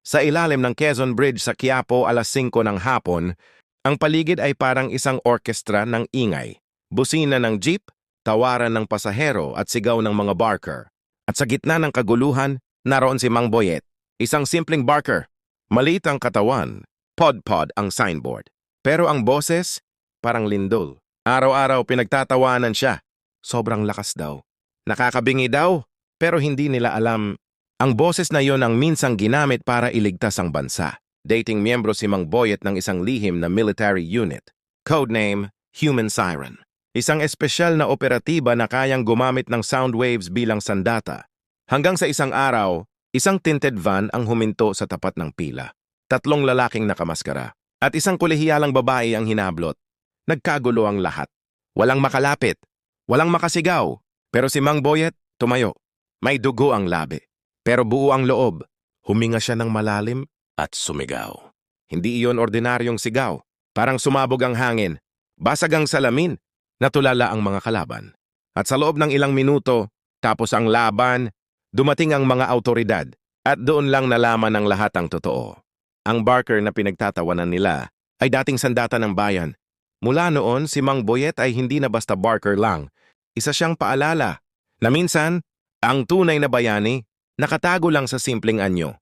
Sa ilalim ng Quezon Bridge sa Quiapo alas 5 ng hapon, ang paligid ay parang isang orkestra ng ingay. Busina ng jeep, tawaran ng pasahero at sigaw ng mga barker. At sa gitna ng kaguluhan, naroon si Mang Boyet, isang simpleng barker. Maliit ang katawan, pod-pod ang signboard. Pero ang boses, parang lindol. Araw-araw pinagtatawanan siya. Sobrang lakas daw. Nakakabingi daw, pero hindi nila alam. Ang boses na yon ang minsang ginamit para iligtas ang bansa. Dating miyembro si Mang Boyet ng isang lihim na military unit. Codename, Human Siren. Isang espesyal na operatiba na kayang gumamit ng sound waves bilang sandata. Hanggang sa isang araw, isang tinted van ang huminto sa tapat ng pila. 3 lalaking nakamaskara at isang kolehiyalang babae ang hinablot. Nagkagulo ang lahat. Walang makalapit, walang makasigaw. Pero si Mang Boyet, tumayo. May dugo ang labi. Pero buo ang loob. Huminga siya ng malalim at sumigaw. Hindi iyon ordinaryong sigaw. Parang sumabog ang hangin. Basag ang salamin. Natulala ang mga kalaban. At sa loob ng ilang minuto, tapos ang laban, dumating ang mga autoridad. At doon lang nalaman ng lahat ang totoo. Ang barker na pinagtatawanan nila ay dating sandata ng bayan. Mula noon, si Mang Boyet ay hindi na basta barker lang. Isa siyang paalala na minsan, ang tunay na bayani nakatago lang sa simpleng anyo.